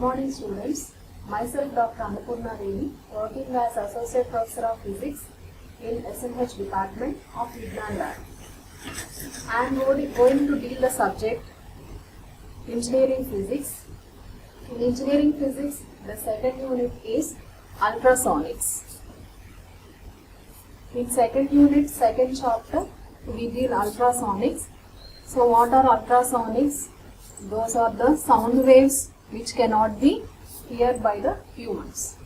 morning students, myself Dr. Annapurna Devi, working as Associate Professor of Physics in SMH Department of Vignan Lab. I am going to deal the subject Engineering Physics. In Engineering Physics, the second unit is Ultrasonics. In second unit, second chapter, we deal ultrasonics. So what are ultrasonics? Those are the sound waves which cannot be heard by the humans.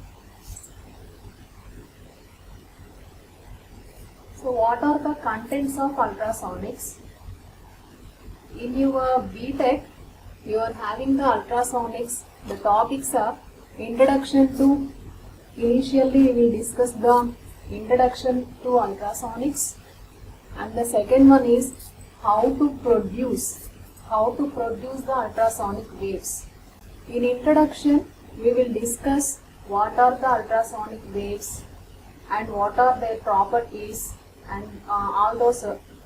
So what are the contents of ultrasonics? In your BTech, you are having the ultrasonics. The topics are introduction to, initially we will discuss the introduction to ultrasonics, and the second one is how to produce the ultrasonic waves. In introduction, we will discuss what are the ultrasonic waves and what are their properties, and all those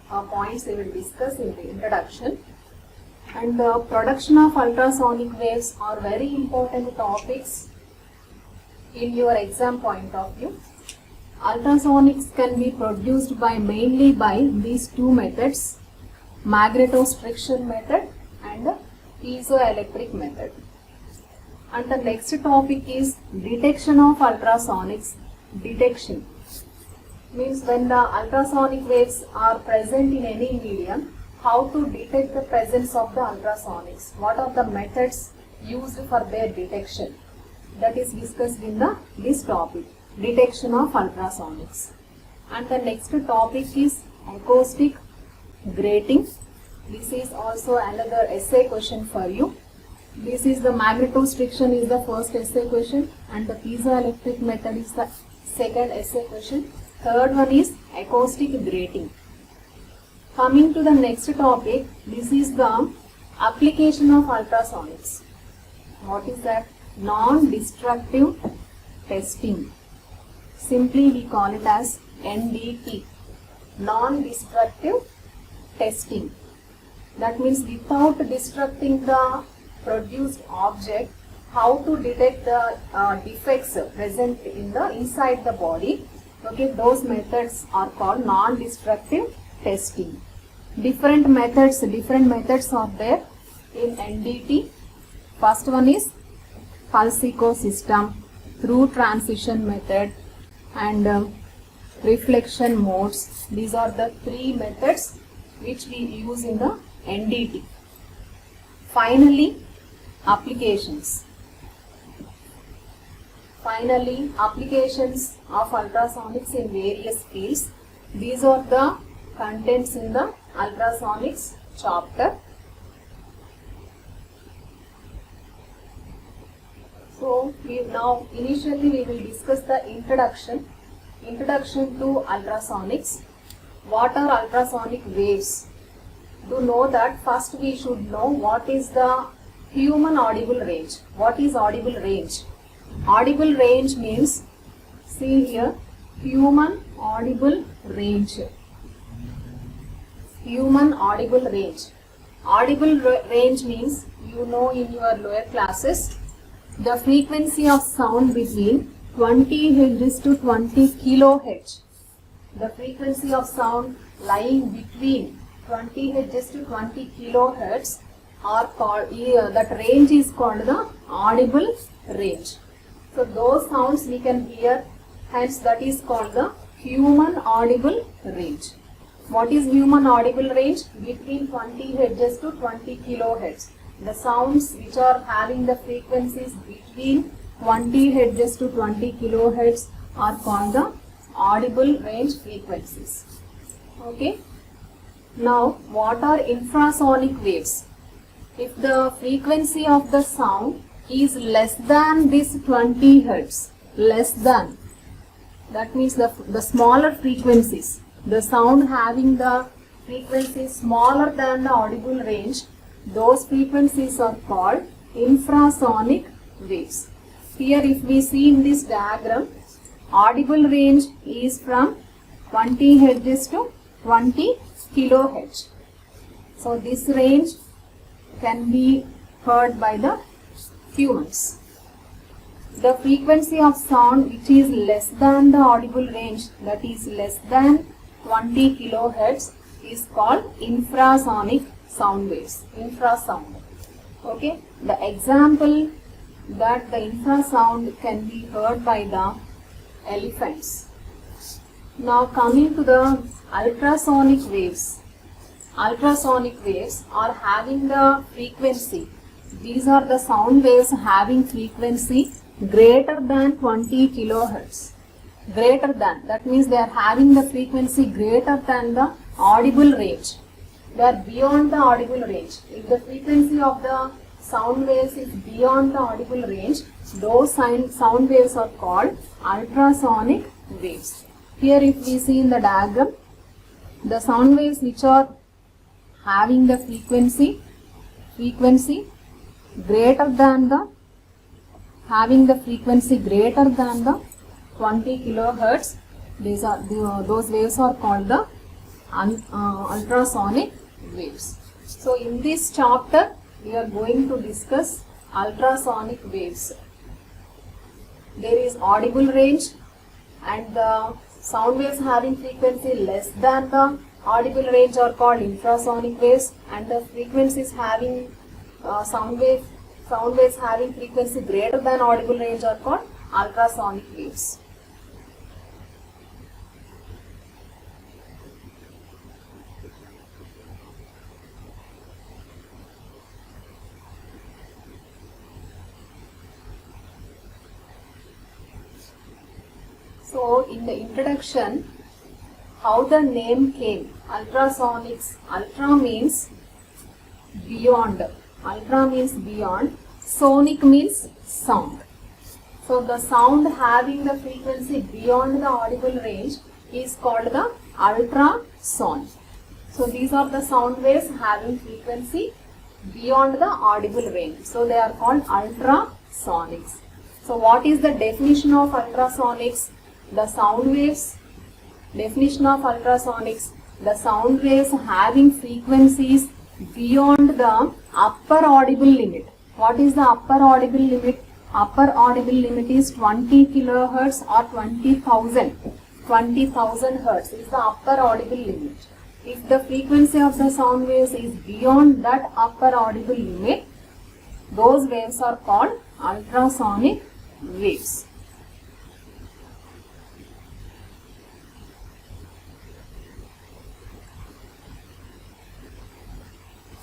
points we will discuss in the introduction. And the production of ultrasonic waves are very important topics in your exam point of view. Ultrasonics can be produced mainly by these two methods, magnetostriction method and piezoelectric method. And the next topic is detection of ultrasonics. Detection means when the ultrasonic waves are present in any medium, how to detect the presence of the ultrasonics. What are the methods used for their detection? That is discussed in this topic, detection of ultrasonics. And the next topic is acoustic grating. This is also another essay question for you. This is the magnetostriction is the first essay question, and the piezoelectric method is the second essay question. Third one is acoustic grating. Coming to the next topic, this is the application of ultrasonics. What is that? Non-destructive testing. Simply we call it as NDT. Non-destructive testing. That means without destructing the produced object, how to detect the defects present in the inside the body. Okay, those methods are called non-destructive testing. Different methods are there in NDT. First one is pulse echo system, through transition method, and reflection modes. These are the three methods which we use in the NDT. Finally, applications. Applications of ultrasonics in various fields. These are the contents in the ultrasonics chapter. So initially we will discuss the introduction to ultrasonics. What are ultrasonic waves? To know that, first we should know what is the human audible range. What is audible range? Audible range means, see here, human audible range. Human audible range. Audible range means, you know in your lower classes, the frequency of sound between 20 Hz to 20 kHz. The frequency of sound lying between 20 Hz to 20 kHz are called, that range is called the audible range. So those sounds we can hear, hence that is called the human audible range. What is human audible range? Between 20 Hz to 20 kHz. The sounds which are having the frequencies between 20 Hz to 20 kHz are called the audible range frequencies. Okay. Now, what are infrasonic waves? If the frequency of the sound is less than this 20 Hz, less than, that means the smaller frequencies, the sound having the frequency smaller than the audible range, those frequencies are called infrasonic waves. Here if we see in this diagram, audible range is from 20 Hz to 20 kHz. So this range can be heard by the humans. The frequency of sound which is less than the audible range, that is less than 20 kilohertz, is called infrasonic sound waves. Infrasound. Okay. The example that the infrasound can be heard by the elephants. Now coming to the ultrasonic waves. Ultrasonic waves are having the frequency. These are the sound waves having frequency greater than 20 kilohertz. Greater than, that means they are having the frequency greater than the audible range. They are beyond the audible range. If the frequency of the sound waves is beyond the audible range, those sound waves are called ultrasonic waves. Here if we see in the diagram, the sound waves which are having the frequency greater than the, having the frequency greater than the 20 kilohertz, these are those waves are called the ultrasonic waves. So in this chapter we are going to discuss ultrasonic waves. There is audible range, and the sound waves having frequency less than the audible range are called infrasonic waves, and the frequencies having sound waves having frequency greater than audible range are called ultrasonic waves. So in the introduction, how the name came, ultrasonics. Ultra means beyond. Ultra means beyond. Sonic means sound. So the sound having the frequency beyond the audible range is called the ultrasonic. So these are the sound waves having frequency beyond the audible range. So they are called ultrasonics. So what is the definition of ultrasonics? The sound waves. Definition of ultrasonics: the sound waves having frequencies beyond the upper audible limit. What is the upper audible limit? Upper audible limit is 20 kilohertz or 20,000 hertz is the upper audible limit. If the frequency of the sound waves is beyond that upper audible limit, those waves are called ultrasonic waves.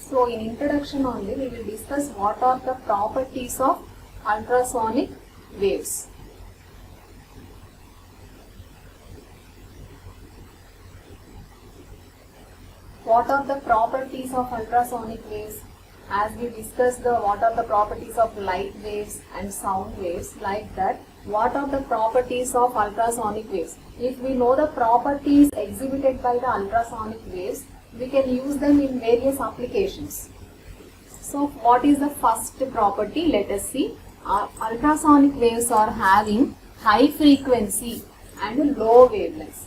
So in introduction only we will discuss what are the properties of ultrasonic waves. What are the properties of ultrasonic waves? As we discussed what are the properties of light waves and sound waves, like that, what are the properties of ultrasonic waves? If we know the properties exhibited by the ultrasonic waves, we can use them in various applications. So what is the first property? Let us see. Ultrasonic waves are having high frequency and low wavelengths.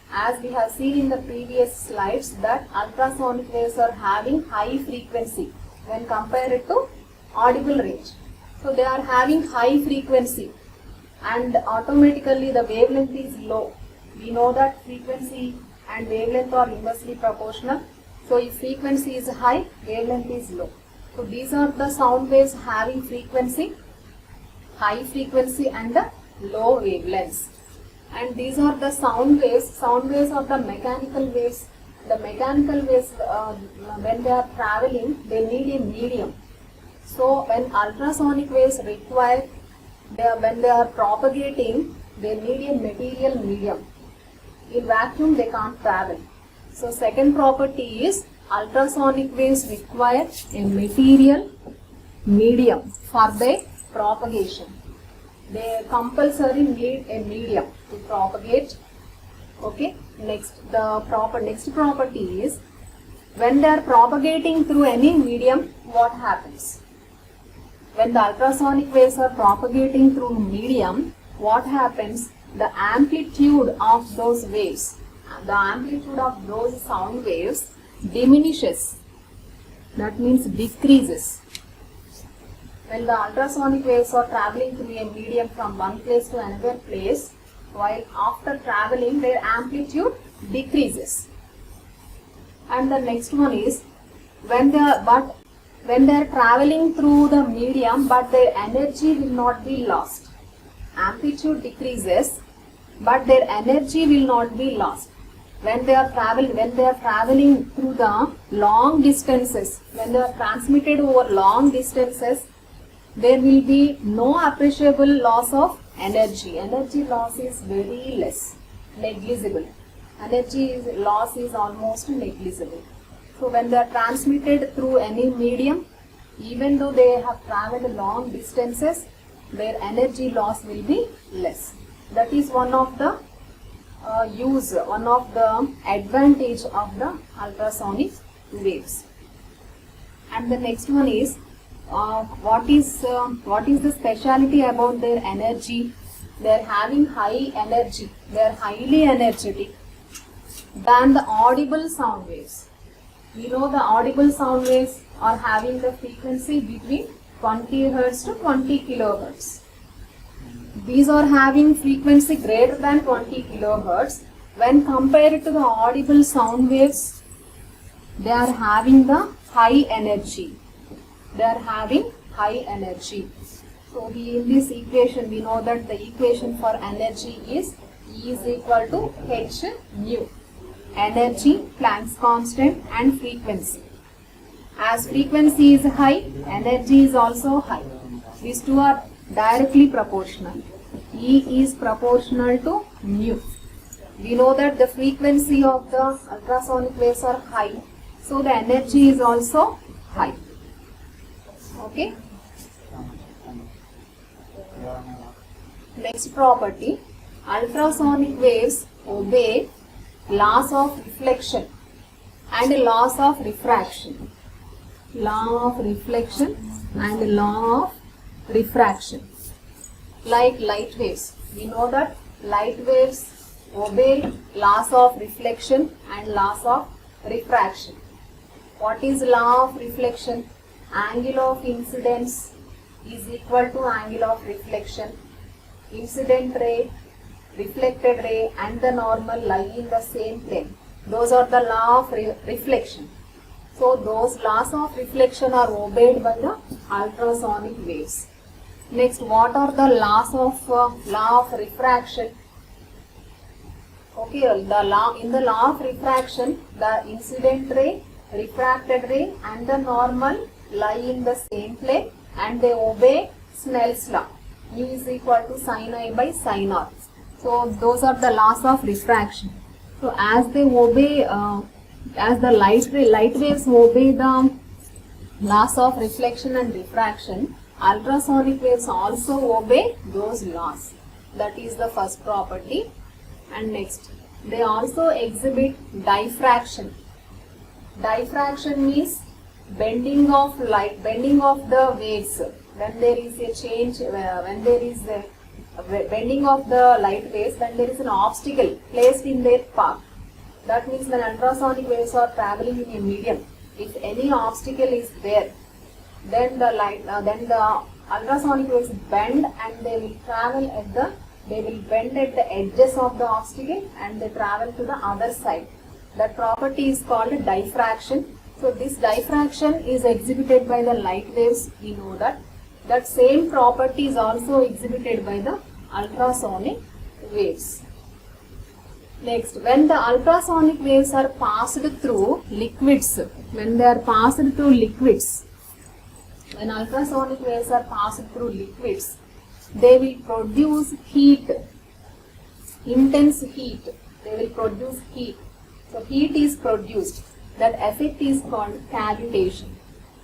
As we have seen in the previous slides, that ultrasonic waves are having high frequency when compared to audible range. So they are having high frequency and automatically the wavelength is low. We know that frequency and wavelength are inversely proportional. So if frequency is high, wavelength is low. So these are the sound waves having frequency, high frequency and low wavelengths. And these are the sound waves. Sound waves are the mechanical waves. The mechanical waves, when they are traveling, they need a medium. So when ultrasonic waves require, when they are propagating, they need a material medium. In vacuum they can't travel. So second property is ultrasonic waves require a material medium for their propagation. They compulsory need a medium to propagate. Okay. Next property is, when they are propagating through any medium, what happens? When the ultrasonic waves are propagating through medium, what happens? The amplitude of those waves, the amplitude of those sound waves diminishes. That means decreases. when the ultrasonic waves are traveling through a medium from one place to another place, while after traveling their amplitude decreases. And the next one is when they are traveling through the medium but their energy will not be lost. Amplitude decreases but their energy will not be lost. When they are traveling through the long distances, when they are transmitted over long distances, there will be no appreciable loss of energy. Energy loss is very less, negligible. Loss is almost negligible. So when they are transmitted through any medium, even though they have traveled long distances, their energy loss will be less. That is one of the one of the advantage of the ultrasonic waves. And the next one is what is the speciality about their energy? They are having high energy. They are highly energetic than the audible sound waves. We know the audible sound waves are having the frequency between 20 Hz to 20 kHz. These are having frequency greater than 20 kHz. When compared to the audible sound waves, they are having the high energy. They are having high energy. So in this equation, we know that the equation for energy is E is equal to H nu. Energy, Planck's constant, and frequency. As frequency is high, energy is also high. These two are directly proportional. E is proportional to nu. We know that the frequency of the ultrasonic waves are high, so the energy is also high. Okay. Next property, ultrasonic waves obey laws of reflection and laws of refraction. Law of reflection and law of refraction. Like light waves, we know that light waves obey laws of reflection and laws of refraction. What is law of reflection? Angle of incidence is equal to angle of reflection. Incident ray, reflected ray and the normal lie in the same plane. Those are the law of reflection. So those laws of reflection are obeyed by the ultrasonic waves. Next, what are the laws of law of refraction? Okay, in the law of refraction, the incident ray, refracted ray and the normal lie in the same plane and they obey Snell's law. U is equal to sin I by sin R. So those are the laws of refraction. So as they obey, as the light waves obey the laws of reflection and refraction, ultrasonic waves also obey those laws. That is the first property. And next, they also exhibit diffraction. Diffraction means bending of light, bending of the waves. When there is a change, when there is a bending of the light waves, then there is an obstacle placed in their path. That means when ultrasonic waves are traveling in a medium, if any obstacle is there, then the ultrasonic waves bend and they will travel they will bend at the edges of the obstacle and they travel to the other side. That property is called diffraction. So this diffraction is exhibited by the light waves. We know that. That same property is also exhibited by the ultrasonic waves. Next, when the ultrasonic waves are passed through liquids, when ultrasonic waves are passed through liquids, they will produce heat, intense heat. They will produce heat. So heat is produced. That effect is called cavitation.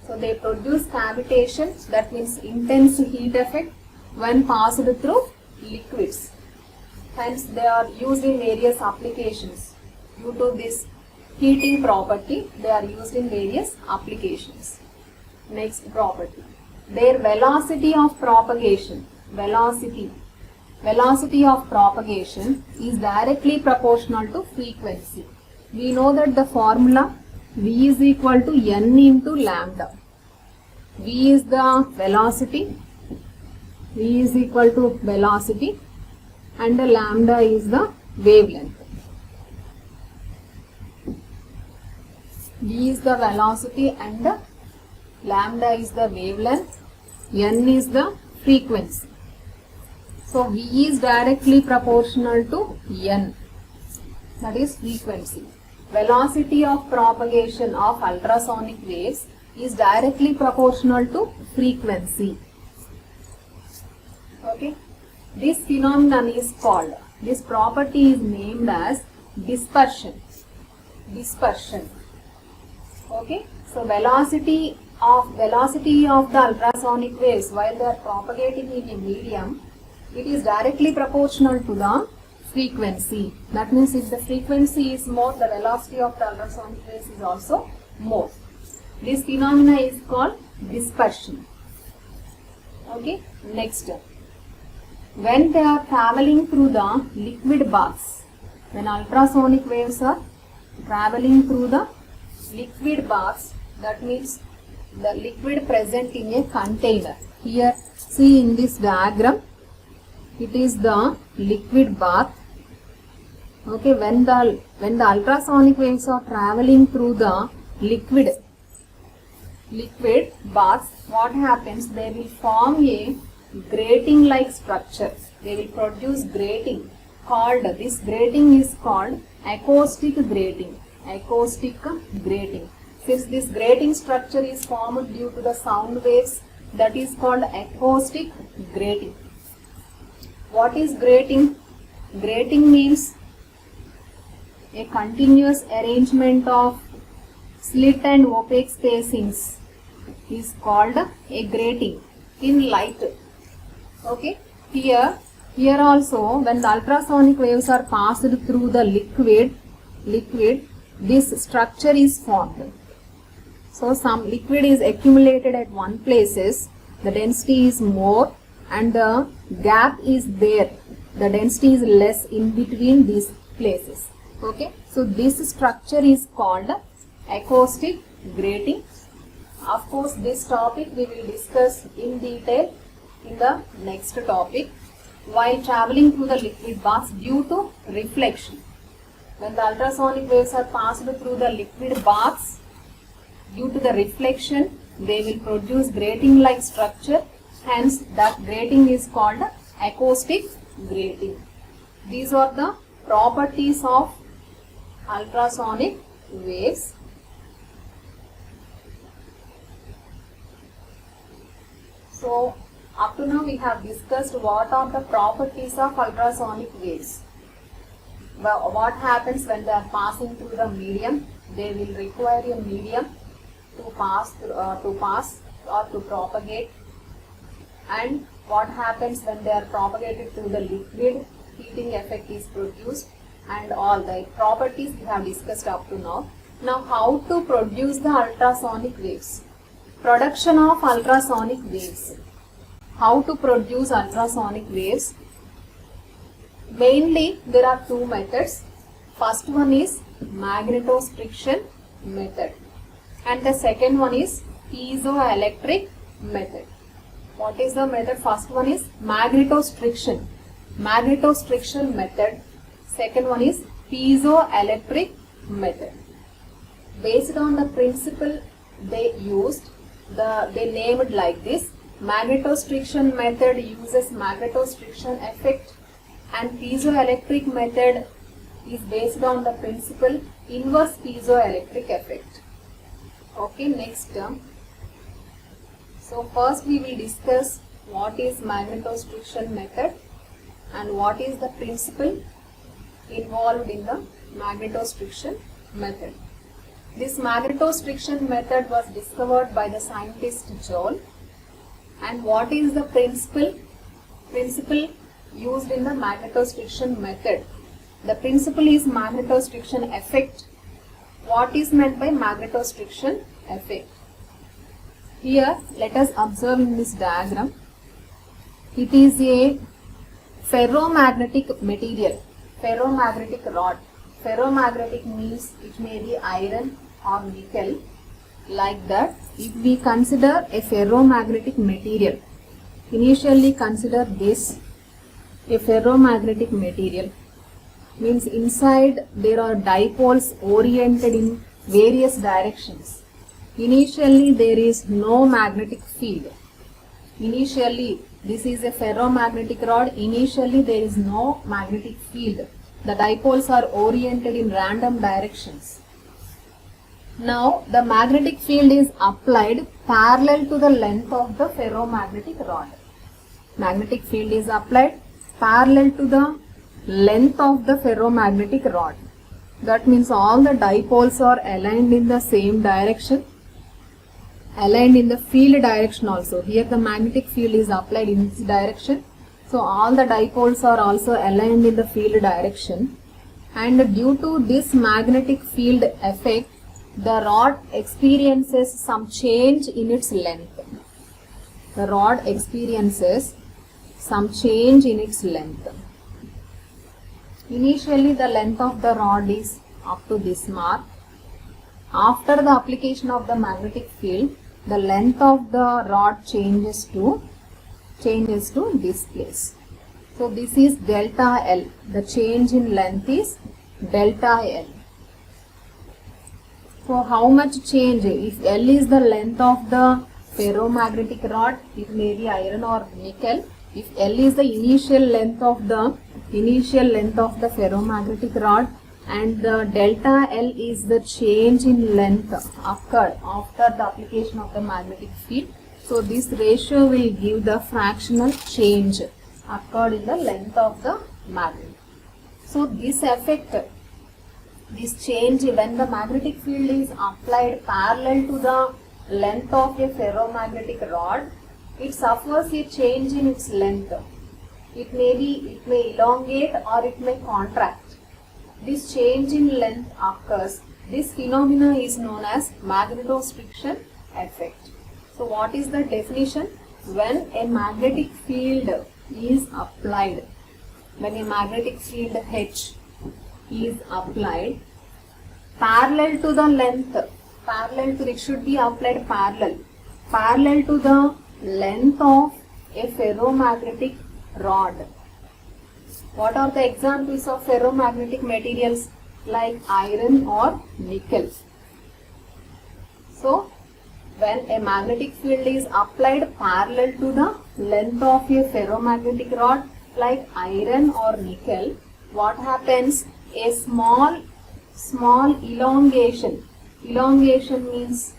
So they produce cavitation, that means intense heat effect when passed through liquids. Hence they are used in various applications. Due to this heating property, they are used in various applications. Next property, their velocity of propagation. Velocity of propagation is directly proportional to frequency. We know that the formula V is equal to N into lambda. V is the velocity, V is equal to velocity, and the lambda is the wavelength. V is the velocity and the lambda is the wavelength, N is the frequency. So V is directly proportional to N, that is frequency. Velocity of propagation of ultrasonic waves is directly proportional to frequency. Okay. This phenomenon is called, this property is named as dispersion. Dispersion. Okay. So velocity of the ultrasonic waves while they are propagating in a medium, it is directly proportional to the frequency. That means if the frequency is more, the velocity of the ultrasonic waves is also more. This phenomena is called dispersion. Okay. Next, when they are traveling through the liquid baths, when ultrasonic waves are traveling through the liquid baths, that means the liquid present in a container. Here, see in this diagram, it is the liquid bath. Okay, when the ultrasonic waves are traveling through the liquid baths, what happens? They will form a grating like structure. They will produce grating called, this grating is called acoustic grating. Acoustic grating. Since this grating structure is formed due to the sound waves, that is called acoustic grating. What is grating? Grating means a continuous arrangement of slit and opaque spacings is called a grating in light. Okay. Here also, when the ultrasonic waves are passed through the liquid, this structure is formed. So some liquid is accumulated at one places, the density is more and the gap is there, the density is less in between these places. Okay. So this structure is called acoustic grating. Of course, this topic we will discuss in detail in the next topic. While traveling through the liquid baths due to reflection, when the ultrasonic waves are passed through the liquid baths, due to the reflection, they will produce grating like structure, hence that grating is called acoustic grating. These are the properties of ultrasonic waves. So up to now we have discussed what are the properties of ultrasonic waves. Well, what happens when they are passing through the medium? They will require a medium to pass or to propagate. And what happens when they are propagated through the liquid? Heating effect is produced, and all the properties we have discussed up to now. Now, how to produce the ultrasonic waves? Production of ultrasonic waves. How to produce ultrasonic waves? Mainly there are two methods. First one is magnetostriction method and the second one is piezoelectric method. What is the method? First one is magnetostriction method. Second one is piezoelectric method. Based on the principle they used, they named like this. Magnetostriction method uses magnetostriction effect and piezoelectric method is based on the principle inverse piezoelectric effect. Okay, next term. So first we will discuss what is magnetostriction method and what is the principle involved in the magnetostriction method. This magnetostriction method was discovered by the scientist Joule. And what is the principle used in the magnetostriction method? The principle is magnetostriction effect. What is meant by magnetostriction effect? Here, let us observe in this diagram. It is a ferromagnetic material, ferromagnetic rod. Ferromagnetic means it may be iron or nickel. like that. If we consider a ferromagnetic material, initially consider this a ferromagnetic material, means inside there are dipoles oriented in various directions. Initially there is no magnetic field. Initially this is a ferromagnetic rod. Initially there is no magnetic field. The dipoles are oriented in random directions. Now the magnetic field is applied parallel to the length of the ferromagnetic rod. Magnetic field is applied parallel to the length of the ferromagnetic rod. That means all the dipoles are aligned in the same direction, aligned in the field direction also. Here the magnetic field is applied in this direction. So all the dipoles are also aligned in the field direction. And due to this magnetic field effect, the rod experiences some change in its length. The rod experiences some change in its length. Initially the length of the rod is up to this mark. After the application of the magnetic field, the length of the rod changes to this place. So this is delta L. The change in length is delta L. So how much change? If L is the length of the ferromagnetic rod, it may be iron or nickel. If L is the initial length of the ferromagnetic rod, and the delta L is the change in length occurred after the application of the magnetic field. So this ratio will give the fractional change occurred in the length of the magnet. So this effect, this change when the magnetic field is applied parallel to the length of a ferromagnetic rod, it suffers a change in its length. It may elongate or it may contract. This change in length occurs. This phenomena is known as magnetostriction effect. So what is the definition? When a magnetic field is applied, when a magnetic field H is applied parallel to the length, it should be applied parallel to the length of a ferromagnetic rod. What are the examples of ferromagnetic materials like iron or nickel? So when a magnetic field is applied parallel to the length of a ferromagnetic rod like iron or nickel, what happens? A small elongation. Elongation means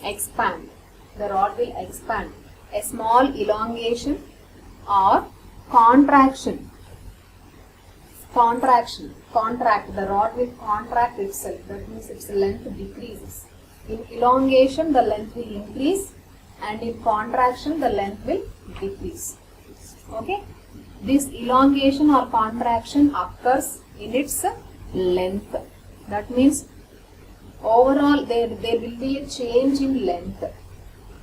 expand. The rod will expand. A small elongation or contraction. Contract. The rod will contract itself. That means its length decreases. In elongation, the length will increase, and in contraction, the length will decrease. Okay. This elongation or contraction occurs in its length. That means overall there will be a change in length.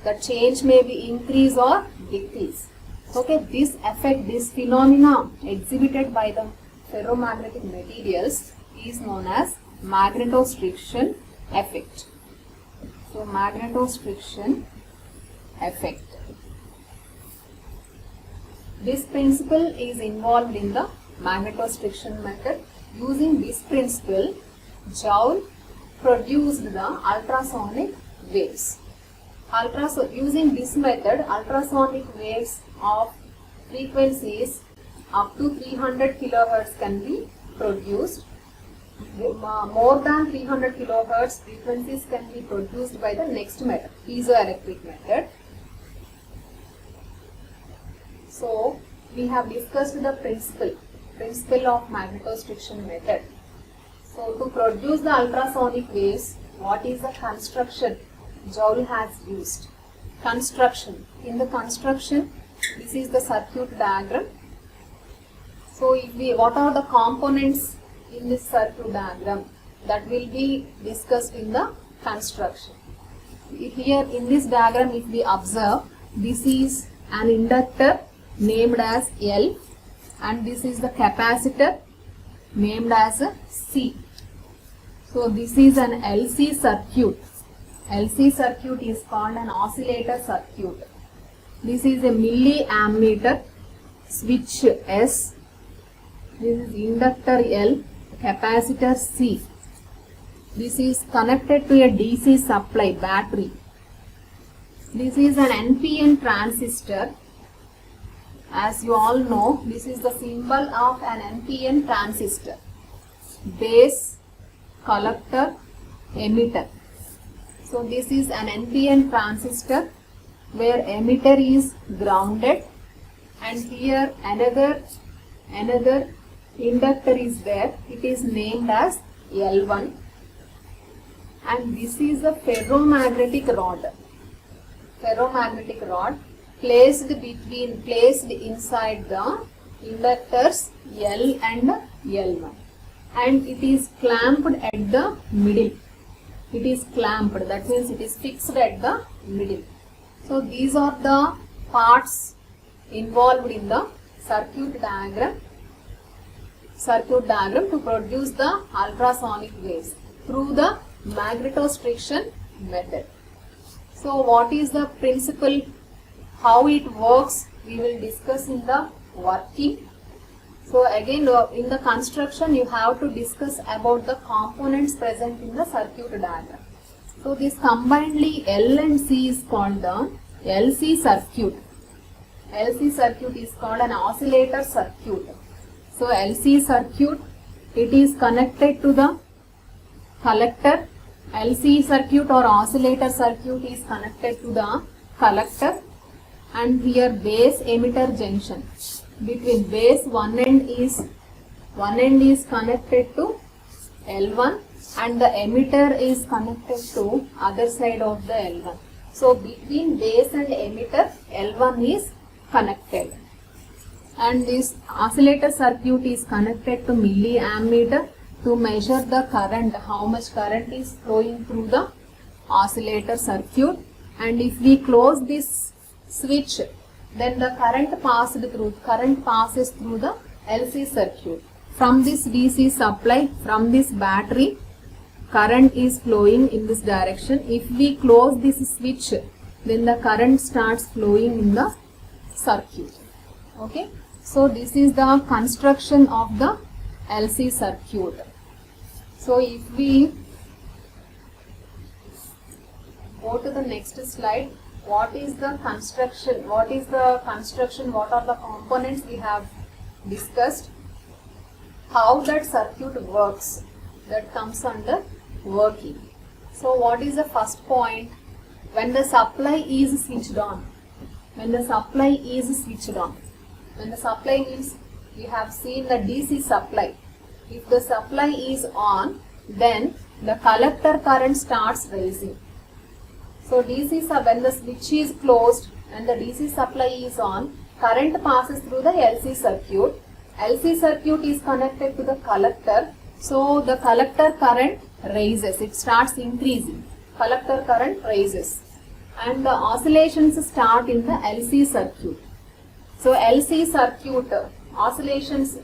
The change may be increase or decrease. Okay, this effect, this phenomena exhibited by the ferromagnetic materials is known as magnetostriction effect. So magnetostriction effect. This principle is involved in the magnetostriction method. Using this principle, Joule produced the ultrasonic waves. Using this method, ultrasonic waves of frequencies up to 300 kilohertz can be produced. More than 300 kilohertz frequencies can be produced by the next method, piezoelectric method. So we have discussed the principle of magnetostriction method. So to produce the ultrasonic waves, what is the construction Joule has used? Construction. In the construction, this is the circuit diagram. So what are the components in this circuit diagram? That will be discussed in the construction. Here in this diagram, if we observe, this is an inductor named as L, and this is the capacitor named as C. So this is an LC circuit. LC circuit is called an oscillator circuit. This is a milliammeter, switch S, this is inductor L, capacitor C. This is connected to a DC supply battery. This is an NPN transistor. As you all know, this is the symbol of an NPN transistor. Base, collector, emitter. So this is an NPN transistor where emitter is grounded, and here another inductor is there. It is named as L1, and this is a ferromagnetic rod. Ferromagnetic rod placed inside the inductors L and L1, and it is clamped at the middle. It is clamped, that means it is fixed at the middle. So these are the parts involved in the circuit diagram to produce the ultrasonic waves through the magnetostriction method. So what is the principle, how it works, we will discuss in the working. So again, in the construction you have to discuss about the components present in the circuit diagram. So this combinedly L and C is called the LC circuit. LC circuit is called an oscillator circuit. So LC circuit, it is connected to the collector. LC circuit or oscillator circuit is connected to the collector, and here base emitter junction. Between base one end is connected to L1, and the emitter is connected to other side of the L1. So between base and emitter, L1 is connected, and this oscillator circuit is connected to milliammeter to measure the current, how much current is flowing through the oscillator circuit. And if we close this switch, then the current passes through the LC circuit. From this DC supply, from this battery, current is flowing in this direction. If we close this switch, then the current starts flowing in the circuit. Okay, so this is the construction of the LC circuit. So if we go to the next slide, what is the construction, what are the components we have discussed, how that circuit works, that comes under working. So what is the first point? When the supply is switched on. When the supply means we have seen the DC supply. If the supply is on, then the collector current starts rising. So when the switch is closed and the DC supply is on, current passes through the LC circuit. LC circuit is connected to the collector. So the collector current rises, it starts increasing. Collector current rises, and the oscillations start in the LC circuit. So LC circuit oscillations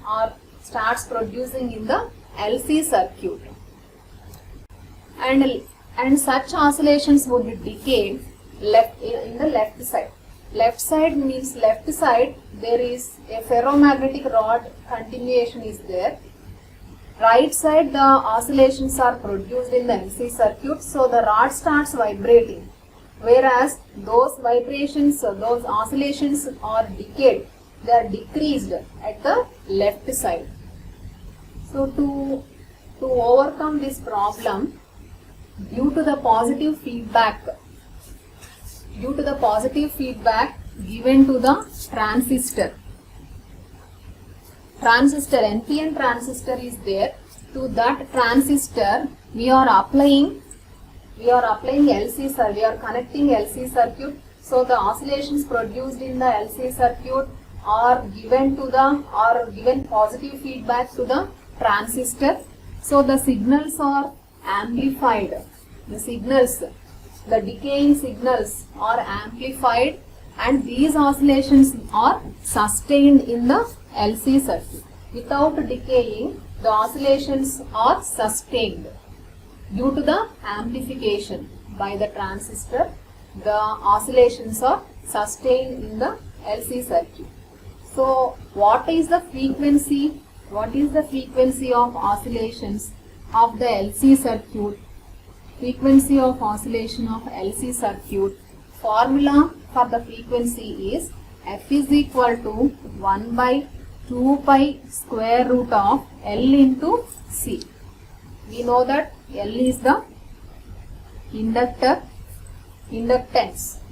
starts producing in the LC circuit, and such oscillations would decay in the left side. Left side means left side there is a ferromagnetic rod continuation is there. Right side the oscillations are produced in the LC circuit, so the rod starts vibrating, whereas those oscillations are decayed, they are decreased at the left side. So to overcome this problem, due to the positive feedback given to the transistor, NPN transistor is there. To that transistor we are applying LC circuit, we are connecting LC circuit. So the oscillations produced in the LC circuit are given positive feedback to the transistor. So the signals are amplified. The decaying signals are amplified, and these oscillations are sustained in the LC circuit. Without decaying, the oscillations are sustained due to the amplification. by the transistor, the oscillations are sustained in the LC circuit. So what is the frequency? What is the frequency of oscillations of the LC circuit? Frequency of oscillation of LC circuit. Formula for the frequency is F is equal to 1 by 2 pi square root of L into C. We know that L is the inductance.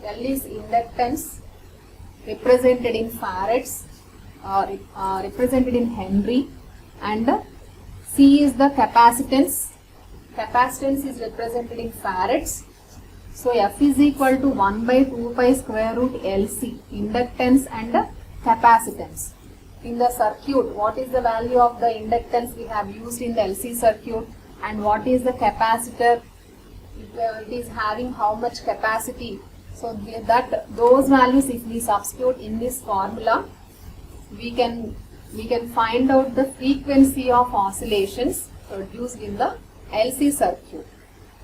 L is inductance represented in farads or represented in Henry, and C is the capacitance. Capacitance is represented in farads. So F is equal to 1 by 2 pi square root LC, inductance and capacitance. In the circuit, what is the value of the inductance we have used in the LC circuit, and what is the capacitor? It is having how much capacity. So those values, if we substitute in this formula, we can find out the frequency of oscillations produced in the LC circuit.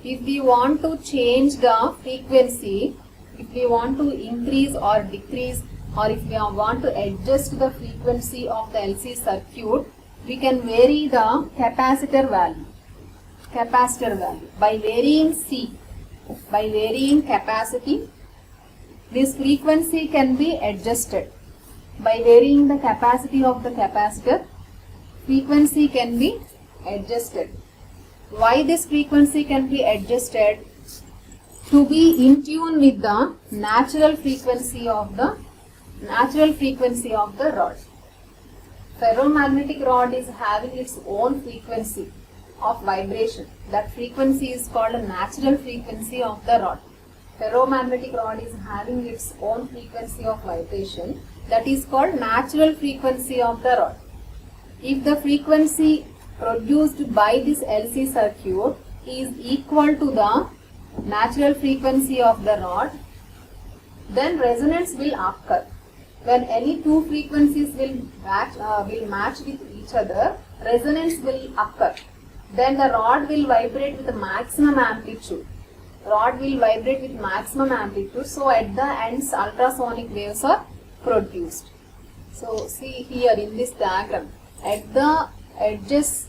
If we want to change the frequency, if we want to increase or decrease, or if we want to adjust the frequency of the LC circuit, we can vary the capacitor value. By varying C, by varying capacity, this frequency can be adjusted. By varying the capacity of the capacitor, frequency can be adjusted. Why this frequency can be adjusted? To be in tune with the natural frequency of the rod. Ferromagnetic rod is having its own frequency of vibration. That frequency is called a natural frequency of the rod. Ferromagnetic rod is having its own frequency of vibration. That is called natural frequency of the rod. If the frequency produced by this LC circuit is equal to the natural frequency of the rod, then resonance will occur. When any two frequencies will match with each other, resonance will occur. Then the rod will vibrate with the maximum amplitude. So at the ends, ultrasonic waves are produced. So see here in this diagram, at the edges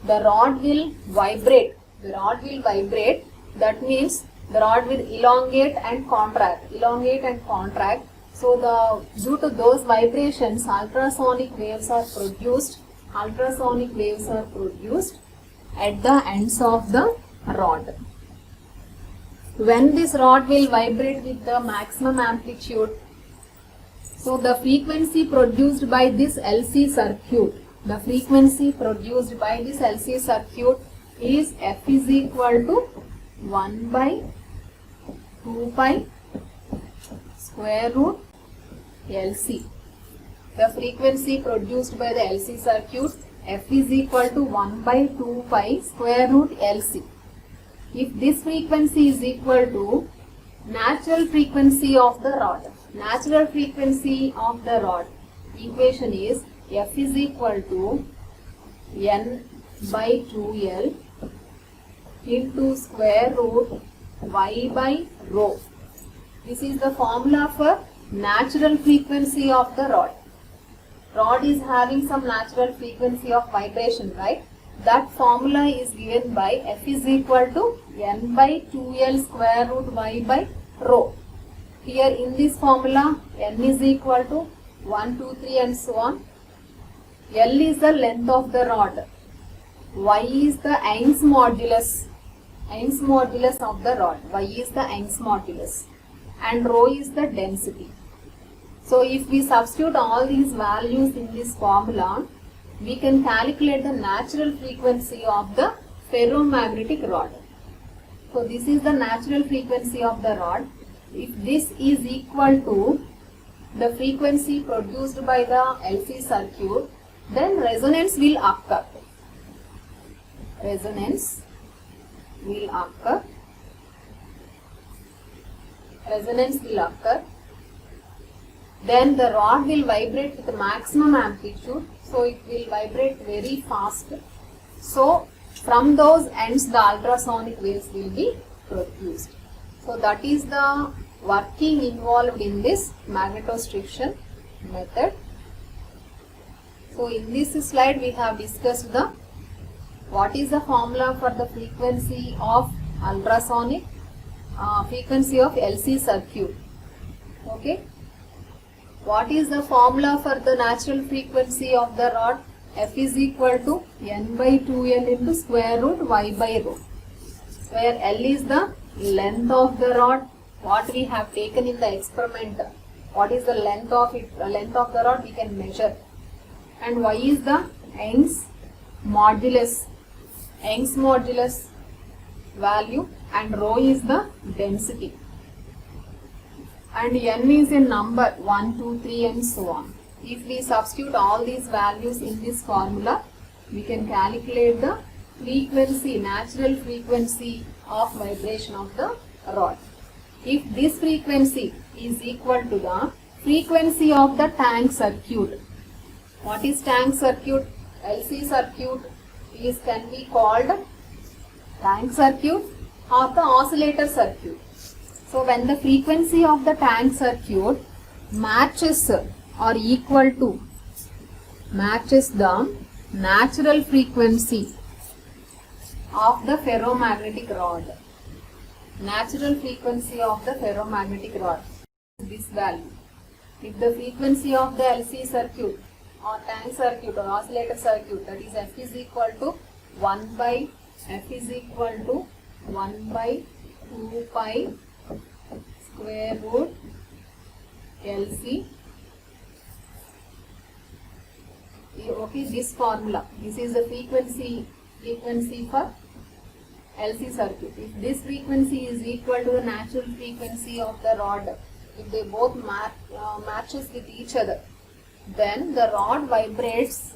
the rod will vibrate. That means the rod will elongate and contract. So due to those vibrations, ultrasonic waves are produced at the ends of the rod. When this rod will vibrate with the maximum amplitude, so the frequency produced by this LC circuit, is F is equal to 1 by 2 pi square root LC. The frequency produced by the LC circuit, F is equal to 1 by 2 pi square root LC. If this frequency is equal to natural frequency of the rod, equation is F is equal to N by 2L into square root Y by rho. This is the formula for natural frequency of the rod. Rod is having some natural frequency of vibration, right? That formula is given by F is equal to N by 2L square root Y by rho. Here in this formula, N is equal to 1, 2, 3 and so on. L is the length of the rod. Y is the Young's modulus of the rod. And rho is the density. So if we substitute all these values in this formula, we can calculate the natural frequency of the ferromagnetic rod. So this is the natural frequency of the rod. If this is equal to the frequency produced by the LC circuit, then resonance will occur. Then the rod will vibrate with the maximum amplitude. So it will vibrate very fast. So from those ends the ultrasonic waves will be produced. So that is the working involved in this magnetostriction method. So in this slide we have discussed the what is the formula for the frequency of ultrasonic, frequency of LC circuit. Okay. What is the formula for the natural frequency of the rod? F is equal to n by 2n into square root y by rho, where L is the length of the rod, what we have taken in the experiment. What is the length of it? The length of the rod we can measure, and y is the Young's modulus value, and rho is the density, and n is a number 1, 2, 3 and so on. If we substitute all these values in this formula, we can calculate the frequency, natural frequency of vibration of the rod. If this frequency is equal to the frequency of the tank circuit. What is tank circuit? LC circuit can be called tank circuit or the oscillator circuit. So when the frequency of the tank circuit matches or equal to the natural frequency of the ferromagnetic rod. Natural frequency of the ferromagnetic rod is this value. If the frequency of the LC circuit or tank circuit or oscillator circuit, that is F is equal to 1 by 2 pi square root LC. Okay, this formula, this is the frequency for LC circuit. If this frequency is equal to the natural frequency of the rod, if they both matches with each other, then the rod vibrates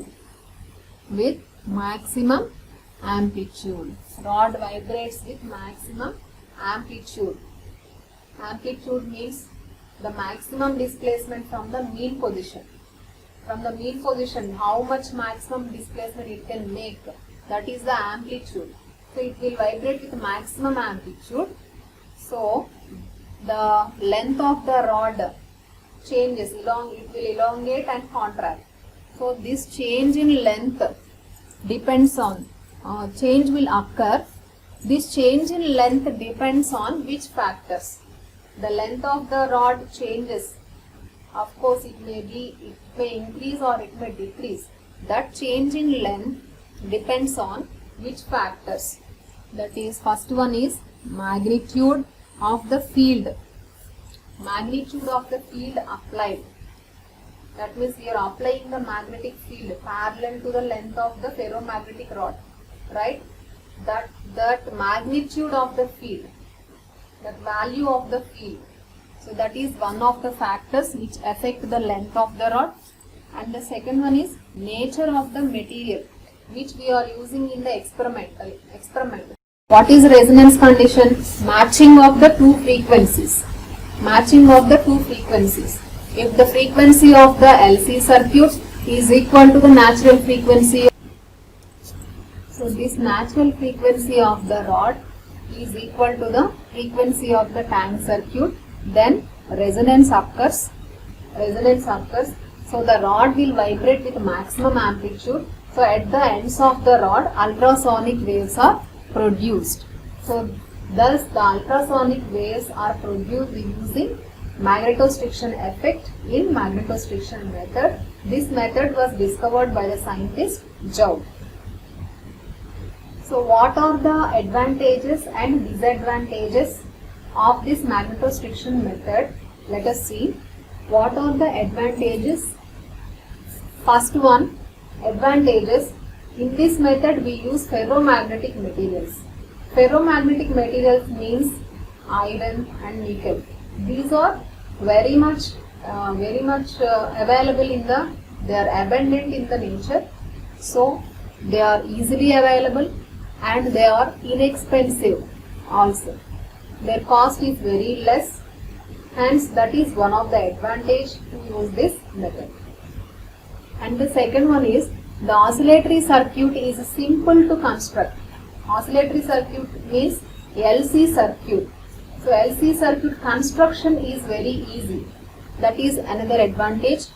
with maximum amplitude. Rod vibrates with maximum amplitude. Amplitude means the maximum displacement from the mean position. From the mean position, how much maximum displacement it can make, that is the amplitude. So it will vibrate with maximum amplitude. So the length of the rod changes, it will elongate and contract. So this change in length depends on, change will occur. This change in length depends on which factors? The length of the rod changes. Of course, it may increase or it may decrease. That change in length depends on which factors? That is, first one is magnitude of the field. Magnitude of the field applied. That means we are applying the magnetic field parallel to the length of the ferromagnetic rod, right? That magnitude of the field, that value of the field. So that is one of the factors which affect the length of the rod. And the second one is nature of the material which we are using in the experiment. What is resonance condition? Matching of the two frequencies. Matching of the two frequencies. If the frequency of the LC circuit is equal to the natural frequency, so this natural frequency of the rod is equal to the frequency of the tank circuit, then resonance occurs. So the rod will vibrate with maximum amplitude. So at the ends of the rod, ultrasonic waves are produced. So thus the ultrasonic waves are produced using magnetostriction effect in magnetostriction method. This method was discovered by the scientist Joule. So what are the advantages and disadvantages of this magnetostriction method? Let us see. What are the advantages? First one, advantages. In this method we use ferromagnetic materials. Ferromagnetic materials means iron and nickel. These are very much available in they are abundant in the nature. So they are easily available and they are inexpensive also. Their cost is very less, hence that is one of the advantage to use this method. And the second one is the oscillatory circuit is simple to construct. Oscillatory circuit means LC circuit. So LC circuit construction is very easy. That is another advantage.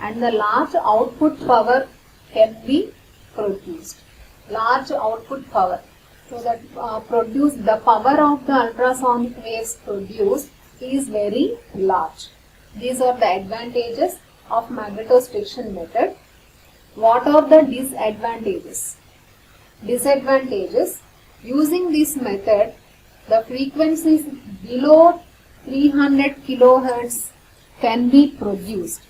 And the large output power can be produced. Large output power. So that the power of the ultrasonic waves produced is very large. These are the advantages of magnetostriction method. What are the disadvantages? Disadvantages: using this method, the frequencies below 300 kilohertz can be produced,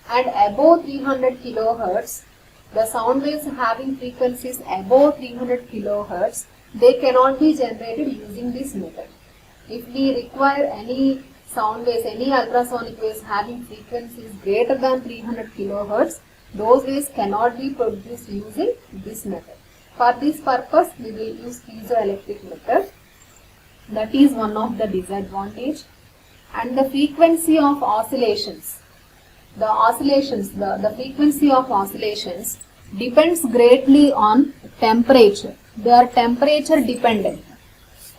and above 300 kilohertz, the sound waves having frequencies above 300 kilohertz, they cannot be generated using this method. If we require any sound waves, any ultrasonic waves having frequencies greater than 300 kilohertz, those waves cannot be produced using this method. For this purpose, we will use piezoelectric method. That is one of the disadvantage. And the frequency of oscillations. The frequency of oscillations depends greatly on temperature. They are temperature dependent.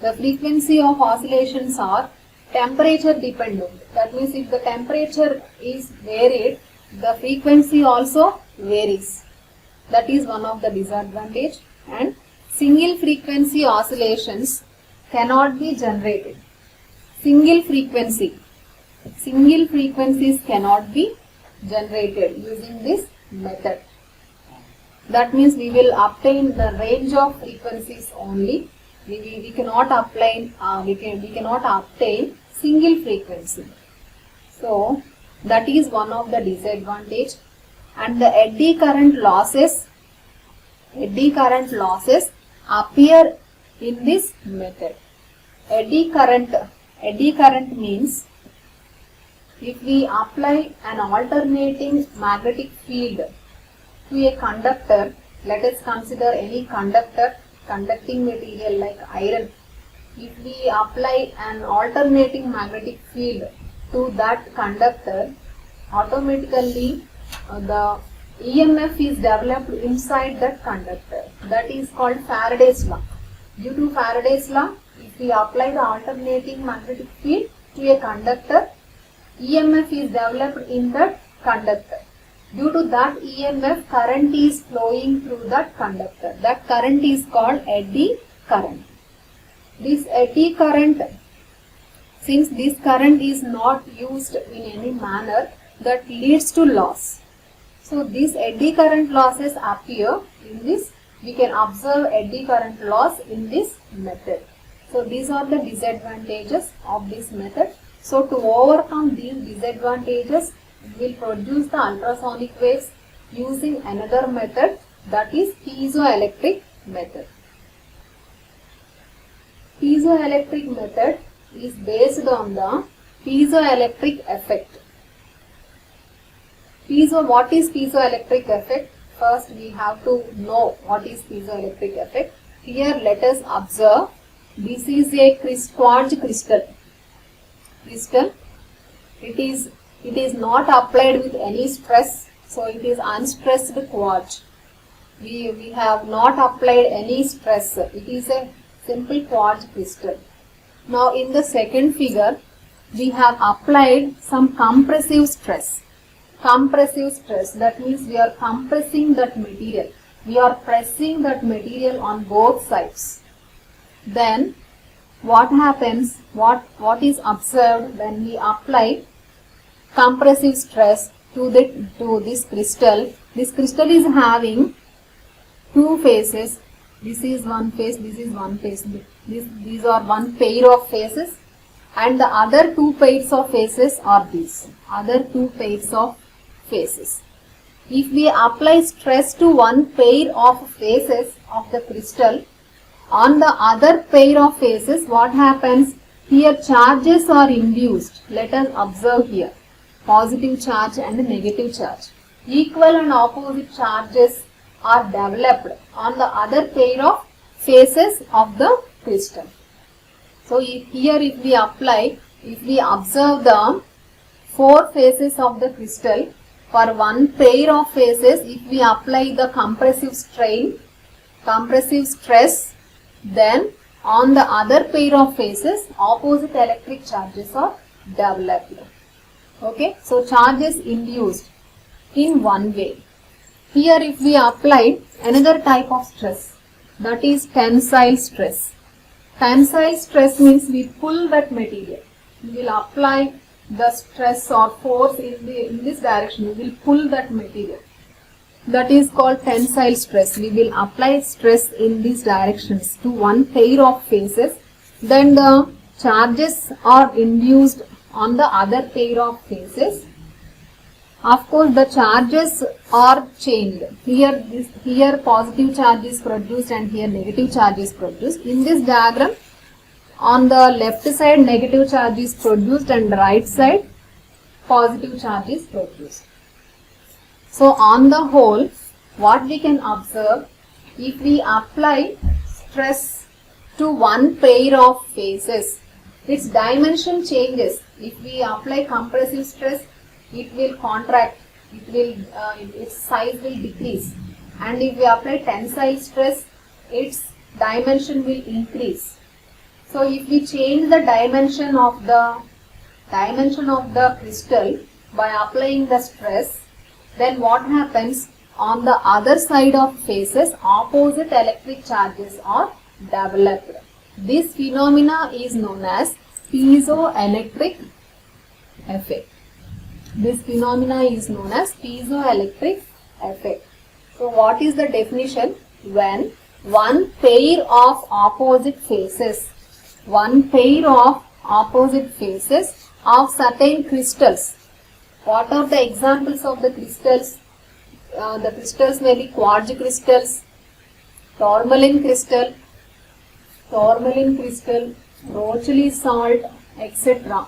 The frequency of oscillations are temperature dependent. That means if the temperature is varied, the frequency also varies. That is one of the disadvantage. And single frequency oscillations cannot be generated. Single frequencies cannot be generated using this method. That means we will obtain the range of frequencies only. We cannot obtain single frequency. So that is one of the disadvantage. And the eddy current losses appear in this method. Eddy current means if we apply an alternating magnetic field to a conductor, let us consider any conducting material like iron. If we apply an alternating magnetic field to that conductor, automatically the EMF is developed inside that conductor. That is called Faraday's law. Due to Faraday's law, if we apply the alternating magnetic field to a conductor, EMF is developed in that conductor. Due to that EMF, current is flowing through that conductor. That current is called eddy current. This eddy current, since this current is not used in any manner, that leads to loss. So these eddy current losses appear in this. We can observe eddy current loss in this method. So these are the disadvantages of this method. So to overcome these disadvantages, we will produce the ultrasonic waves using another method, that is piezoelectric method. Piezoelectric method is based on the piezoelectric effect. What is piezoelectric effect? First we have to know what is piezoelectric effect. Here let us observe, this is a quartz crystal. It is not applied with any stress, so it is unstressed quartz. We have not applied any stress. It is a simple quartz crystal. Now in the second figure, we have applied some compressive stress. That means we are compressing that material. We are pressing that material on both sides. Then what happens, what is observed when we apply compressive stress to this crystal? This crystal is having two faces. This is one face, this is one face. These are one pair of faces, and the other two pairs of faces are these. Other two pairs of faces. If we apply stress to one pair of faces of the crystal, on the other pair of faces, what happens? Here charges are induced. Let us observe here. Positive charge and negative charge. Equal and opposite charges are developed on the other pair of faces of the crystal. So if we observe the four faces of the crystal, for one pair of faces, if we apply the compressive stress, then on the other pair of faces, opposite electric charges are developed. Okay, so charge is induced in one way. Here if we apply another type of stress, that is tensile stress. Tensile stress means we pull that material. We will apply the stress or force in this direction. We will pull that material. That is called tensile stress. We will apply stress in these directions to one pair of faces. Then the charges are induced on the other pair of faces. Of course, the charges are changed. Here positive charge is produced and here negative charge is produced. In this diagram, on the left side negative charge is produced and right side positive charge is produced. So on the whole, what we can observe, if we apply stress to one pair of faces, its dimension changes. If we apply compressive stress, it will contract, its size will decrease. And if we apply tensile stress, its dimension will increase. So if we change the dimension of the crystal by applying the stress, then what happens? On the other side of faces, opposite electric charges are developed. This phenomena is known as piezoelectric effect. This phenomena is known as piezoelectric effect. So what is the definition? When one pair of opposite faces of certain crystals. What are the examples of the crystals? The crystals may be quartz crystals, tourmaline crystal, Rochley salt, etc.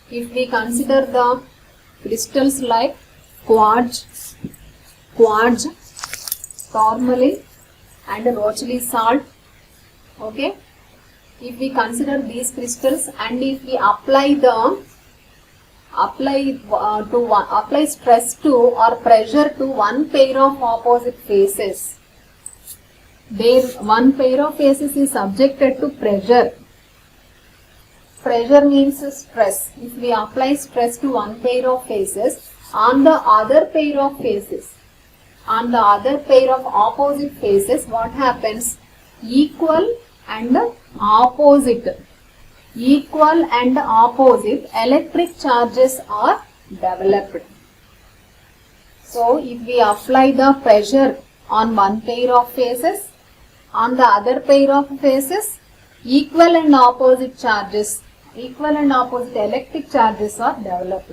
If we consider the crystals like quartz, tourmaline and Rochley salt, okay. If we consider these crystals and if we apply stress to or pressure to one pair of opposite faces, one pair of faces is subjected to pressure. Pressure means stress. If we apply stress to one pair of faces, on the other pair of opposite faces, what happens? Equal and opposite electric charges are developed. So if we apply the pressure on one pair of faces, on the other pair of faces, equal and opposite electric charges are developed.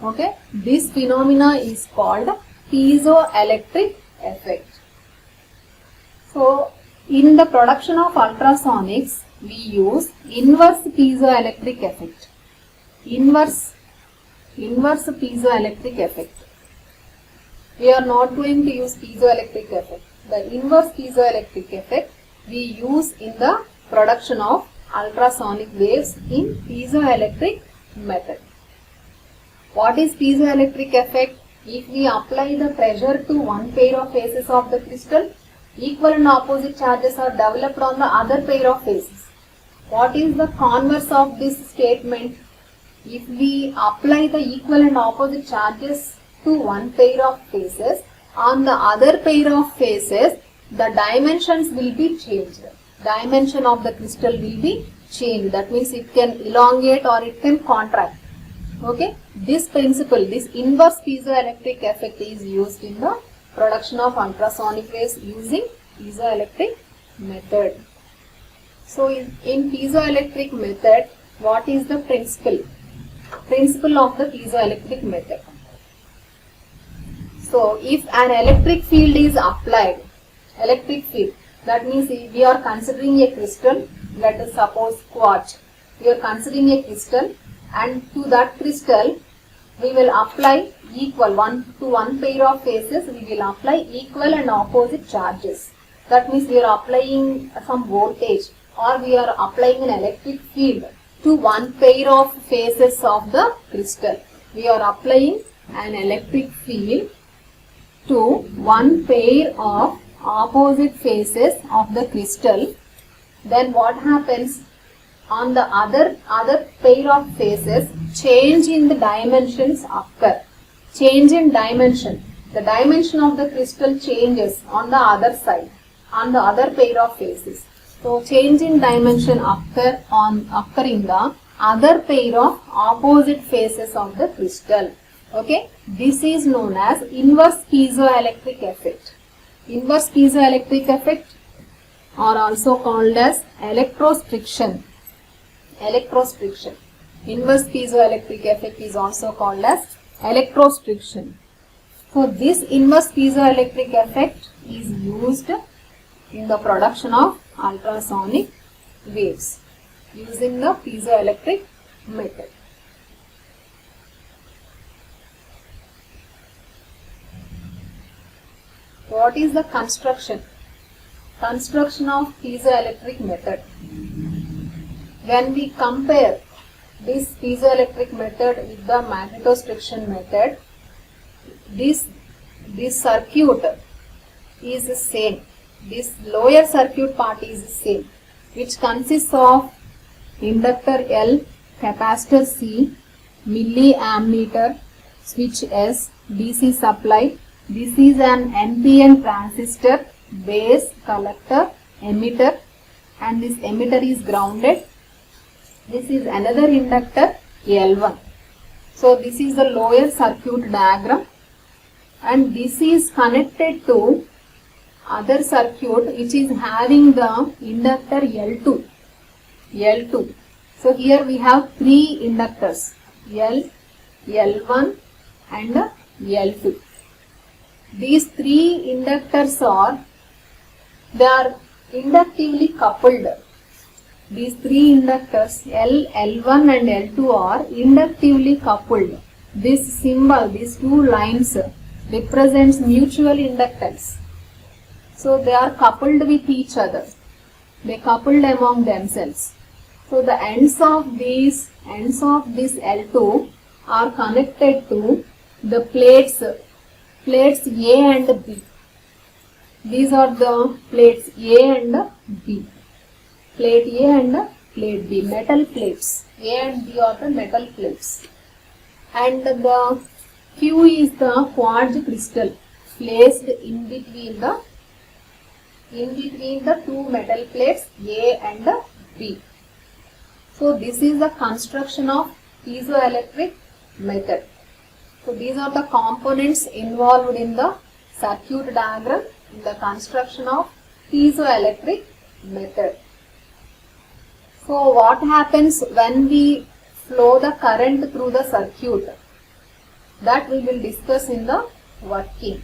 Okay, this phenomena is called piezoelectric effect. So in the production of ultrasonics, we use inverse piezoelectric effect. Inverse piezoelectric effect. We are not going to use piezoelectric effect. The inverse piezoelectric effect we use in the production of ultrasonic waves in piezoelectric method. What is piezoelectric effect? If we apply the pressure to one pair of faces of the crystal, equal and opposite charges are developed on the other pair of faces. What is the converse of this statement? If we apply the equal and opposite charges to one pair of faces, on the other pair of faces, the dimensions will be changed. Dimension of the crystal will be changed. That means it can elongate or it can contract. Okay. This principle, this inverse piezoelectric effect is used in the production of ultrasonic waves using piezoelectric method. So in piezoelectric method, what is the principle? Principle of the piezoelectric method. So if an electric field is applied, electric field, that means we are considering a crystal, let us suppose quartz. We are considering a crystal and to that crystal we will apply equal to one pair of faces, we will apply equal and opposite charges. That means we are applying some voltage or we are applying an electric field to one pair of faces of the crystal. We are applying an electric field to one pair of opposite faces of the crystal then what happens on the other pair of phases? Change in the dimensions occur. Change in dimension. The dimension of the crystal changes on the other side, on the other pair of phases. So change in dimension occur in the other pair of opposite faces of the crystal. Okay, this is known as inverse piezoelectric effect. Inverse piezoelectric effect are also called as electrostriction. Electrostriction. Inverse piezoelectric effect is also called as electrostriction. So this inverse piezoelectric effect is used in the production of ultrasonic waves using the piezoelectric method. What is the construction? Construction of piezoelectric method. When we compare this piezoelectric method with the magnetostriction method, this circuit is the same. This lower circuit part is the same, which consists of inductor L, capacitor C, milliammeter, switch S, DC supply. This is an NPN transistor, base, collector, emitter, and this emitter is grounded. This is another inductor L1. So this is the lower circuit diagram, and this is connected to other circuit which is having the inductor L2. So here we have three inductors, L, L1 and L2. These three inductors are inductively coupled. These three inductors L, L1 and L2 are inductively coupled. This symbol, these two lines represents mutual inductance. So they are coupled with each other. They coupled among themselves. So the ends of this L2 are connected to the plates A and B. These are the plates A and B. Plate A and plate B, metal plates. A and B are the metal plates. And the Q is the quartz crystal placed in between the two metal plates A and B. So this is the construction of piezoelectric method. So these are the components involved in the circuit diagram in the construction of piezoelectric method. So what happens when we flow the current through the circuit? That we will discuss in the working.